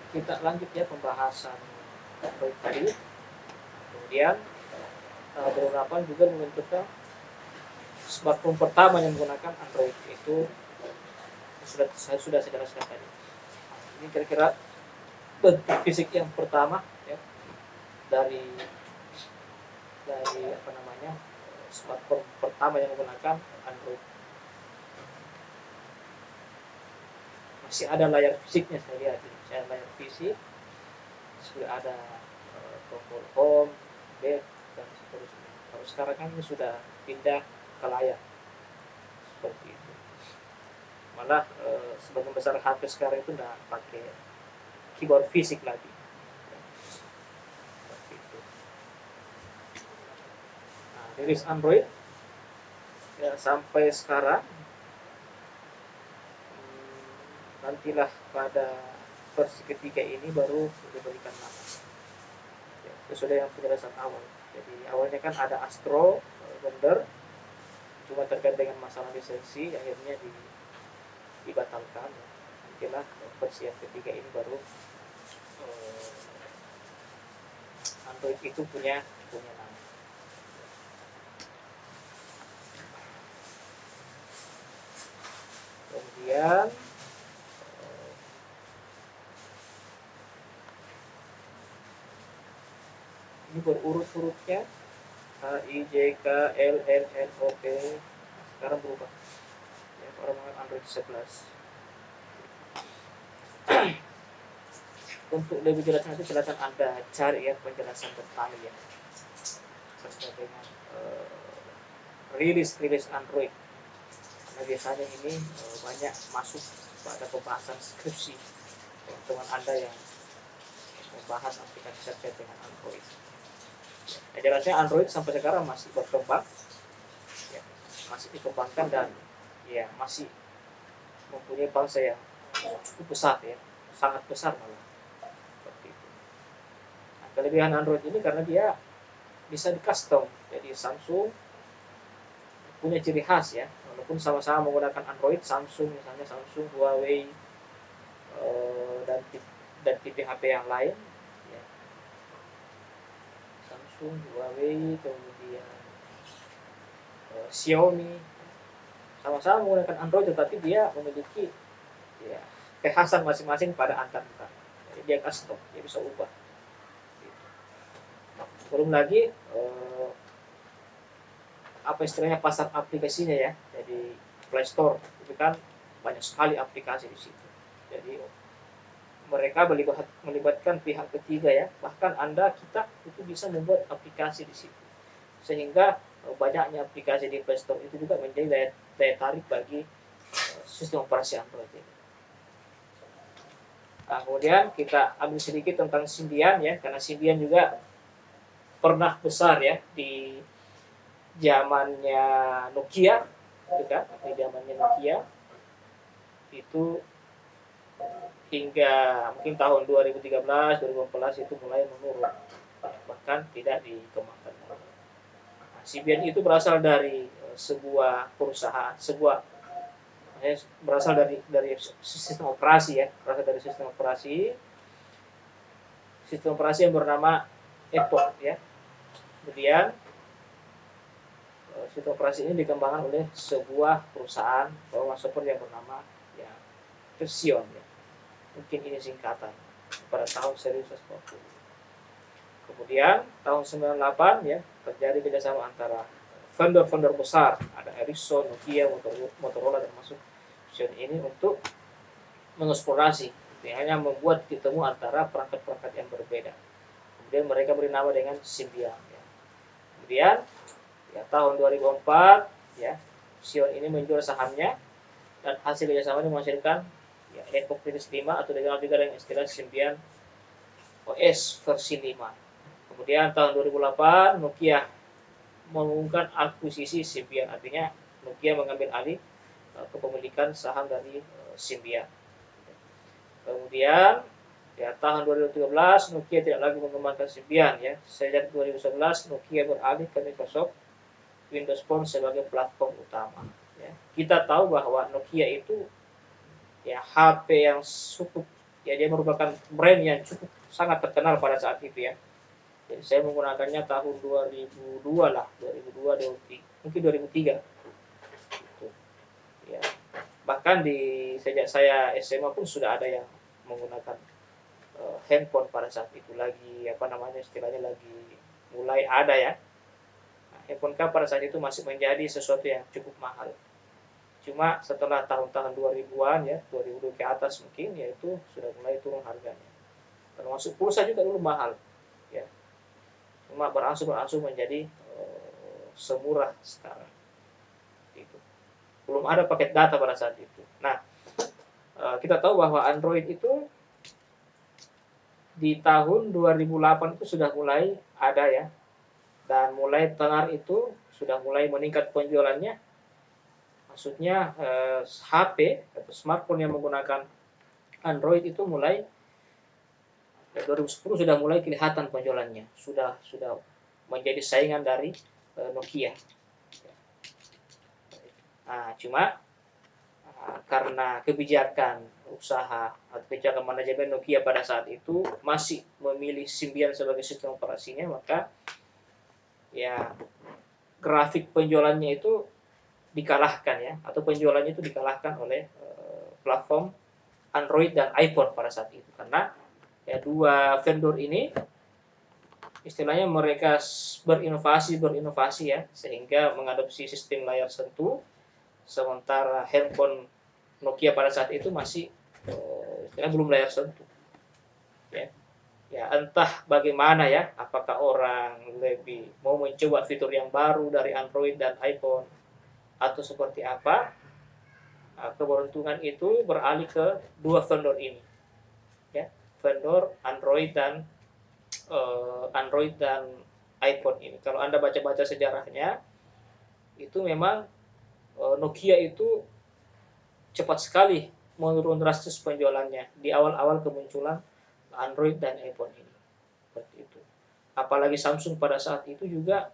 kita lanjut ya pembahasan Android tadi. Kemudian beberapa juga menentukan smartphone pertama yang menggunakan Android itu sudah saya jelaskan tadi. Ini kira-kira bentuk fisik yang pertama ya dari smartphone pertama yang menggunakan Android. Masih ada layar fisiknya, saya lihat ini. Saya layar fisik, sudah ada tombol home, back, dan seterusnya. Kalau sekarang kan ini sudah pindah ke layar seperti itu. Malah sebagian besar HP sekarang itu udah pakai keyboard fisik lagi. Seperti itu. Nah, rilis Android ya, sampai sekarang nantilah pada versi ketiga ini baru diberikan nama ya, sesuai dengan penjelasan awal. Jadi awalnya kan ada Astro Wonder, cuma terkait dengan masalah lisensi akhirnya dibatalkan. Nantilah versi yang ketiga ini baru Android itu punya nama. Kemudian ini berurut-urutnya H I J K L M N O P. Sekarang berubah ya, orang menggunakan Android 11. Untuk lebih jelas nanti silakan Anda cari ya penjelasan detailnya terkait dengan rilis Android. Karena biasanya ini banyak masuk pada pembahasan skripsi teman-teman Anda yang membahas aplikasi terkait dengan Android. Ya, jelasnya Android sampai sekarang masih berkembang, ya, masih dikembangkan dan ya masih mempunyai bangsa yang cukup besar ya, sangat besar malah. Seperti itu. Nah, kelebihan Android ini karena dia bisa di custom. Jadi Samsung punya ciri khas ya, walaupun sama-sama menggunakan Android, Samsung misalnya Samsung, Huawei, dan tipe HP yang lain ya. Samsung, Huawei, kemudian Xiaomi sama-sama menggunakan Android, tetapi dia memiliki ya kekhasan masing-masing pada antarmuka. Jadi dia custom, dia bisa ubah. Belum lagi apa istilahnya pasar aplikasinya ya. Jadi Play Store itu kan banyak sekali aplikasi di situ. Jadi mereka melibatkan pihak ketiga ya. Bahkan kita itu bisa membuat aplikasi di situ. Sehingga banyaknya aplikasi di Play Store itu juga menjadi daya tarik bagi sistem operasi Android ini. Nah, kemudian kita ambil sedikit tentang Symbian ya, karena Symbian juga pernah besar ya di zamannya Nokia, gitu kan? Di zamannya Nokia itu hingga mungkin tahun 2013, 2014 itu mulai menurun, bahkan tidak dikembangkan. Nah, Symbian itu berasal dari sebuah perusahaan, berasal dari sistem operasi ya, berasal dari sistem operasi yang bernama Epoch ya. Kemudian sistem operasi ini dikembangkan oleh sebuah perusahaan software yang bernama ya Version ya. Mungkin ini singkatan pada tahun 1990. Kemudian tahun 98 ya terjadi kerjasama antara vendor-vendor besar, ada Ericsson, Nokia, Motorola termasuk Version ini untuk mengeksplorasi, hanya membuat ketemu antara perangkat-perangkat yang berbeda. Kemudian mereka beri nama dengan Symbian ya. Kemudian ya tahun 2004 ya Xion ini menjual sahamnya dan hasil kerjasama ini menghasilkan ya Epoch Series 5 atau dikenal juga dengan istilah Symbian OS versi 5. Kemudian tahun 2008 Nokia mengumumkan akuisisi Symbian, artinya Nokia mengambil alih kepemilikan saham dari Symbian. Kemudian ya tahun 2013 Nokia tidak lagi mengembangkan Symbian ya. Sejak 2011 Nokia beralih ke Microsoft Windows Phone sebagai platform utama ya. Kita tahu bahwa Nokia itu ya HP yang cukup ya dia merupakan brand yang cukup sangat terkenal pada saat itu ya. Jadi saya menggunakannya tahun 2002 lah, 2002, 2003, mungkin 2003. Gitu. Ya. Bahkan sejak saya SMA pun sudah ada yang menggunakan handphone pada saat itu, lagi apa namanya istilahnya lagi mulai ada ya. Nah, handphone kan pada saat itu masih menjadi sesuatu yang cukup mahal. Cuma setelah tahun-tahun 2000-an ya, 2000 ke atas mungkin, yaitu sudah mulai turun harganya. Termasuk pulsa juga dulu mahal, ya. Cuma berangsur-angsur menjadi semurah sekarang. Itu. Belum ada paket data pada saat itu. Nah, kita tahu bahwa Android itu di tahun 2008 itu sudah mulai ada ya, dan mulai tenar itu sudah mulai meningkat penjualannya. Maksudnya HP atau smartphone yang menggunakan Android itu mulai 2010 sudah mulai kelihatan penjualannya, sudah menjadi saingan dari Nokia. Nah, cuma karena kebijakan usaha atau kebijakan manajemen Nokia pada saat itu masih memilih Symbian sebagai sistem operasinya, maka ya grafik penjualannya itu dikalahkan ya, atau penjualannya itu dikalahkan oleh platform Android dan iPhone pada saat itu, karena ya dua vendor ini istilahnya mereka berinovasi ya, sehingga mengadopsi sistem layar sentuh, sementara handphone Nokia pada saat itu masih istilahnya belum layar sentuh. Ya entah bagaimana ya, apakah orang lebih mau mencoba fitur yang baru dari Android dan iPhone atau seperti apa, keberuntungan itu beralih ke dua vendor ini, ya, vendor Android dan iPhone ini. Kalau Anda baca-baca sejarahnya, itu memang Nokia itu cepat sekali menurun drastis penjualannya di awal-awal kemunculan Android dan iPhone ini. Seperti itu. Apalagi Samsung pada saat itu juga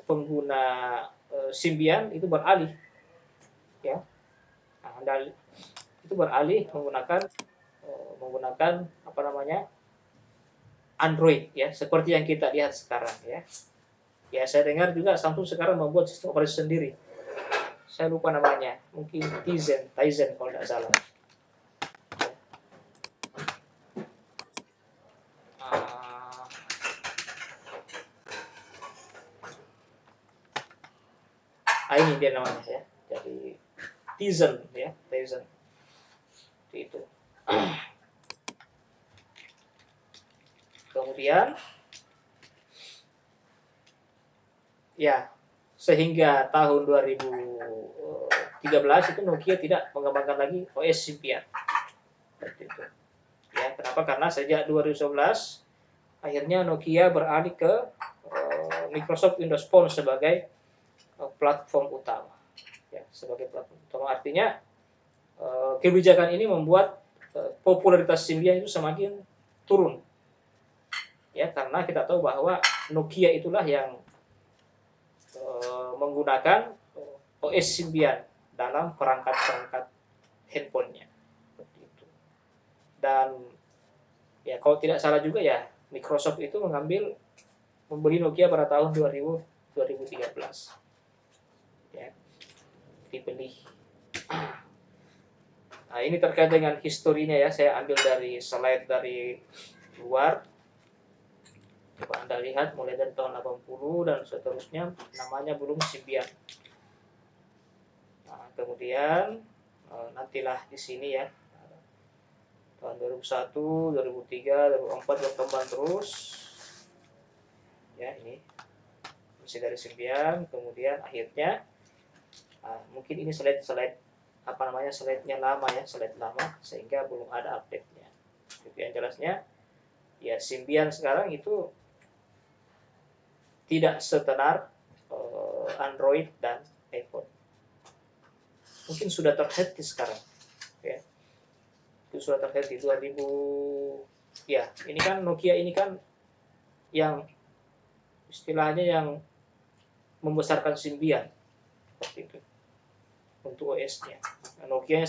pengguna Symbian itu beralih, ya. Nah, itu beralih menggunakan apa namanya Android ya, seperti yang kita lihat sekarang ya. Ya saya dengar juga Samsung sekarang membuat sistem operasi sendiri. Saya lupa namanya, mungkin Tizen kalau tidak salah. Ini dia namanya ya. Jadi Tizen ya, Tizen. Itu. Kemudian ya, sehingga tahun 2013 itu Nokia tidak mengembangkan lagi OS Symbian. Seperti itu. Ya, kenapa? Karena sejak 2011 akhirnya Nokia beralih ke Microsoft Windows Phone sebagai platform utama. Ya, sebagai platform utama artinya kebijakan ini membuat popularitas Symbian itu semakin turun. Ya, karena kita tahu bahwa Nokia itulah yang menggunakan OS Symbian dalam perangkat-perangkat handphonenya. Seperti itu. Dan ya kalau tidak salah juga ya, Microsoft itu membeli Nokia pada tahun 2013. Ya, dibeli. Nah, ini terkait dengan historinya ya, saya ambil dari slide dari luar. Coba Anda lihat mulai dari tahun 80 dan seterusnya, namanya belum Symbian. Nah, kemudian nantilah di sini ya, tahun 2001, 2003, 2004 berkembang terus. Ya, ini masih dari Symbian, kemudian akhirnya mungkin ini slide apa namanya, slide-nya lama ya, slide lama sehingga belum ada update-nya. Jadi yang jelasnya ya Symbian sekarang itu tidak setenar Android dan iPhone. Mungkin sudah terhenti sekarang. Ya. Itu sudah terhenti 2000 ya, ini kan Nokia ini kan yang istilahnya yang membesarkan Symbian seperti itu untuk OS-nya. Nokia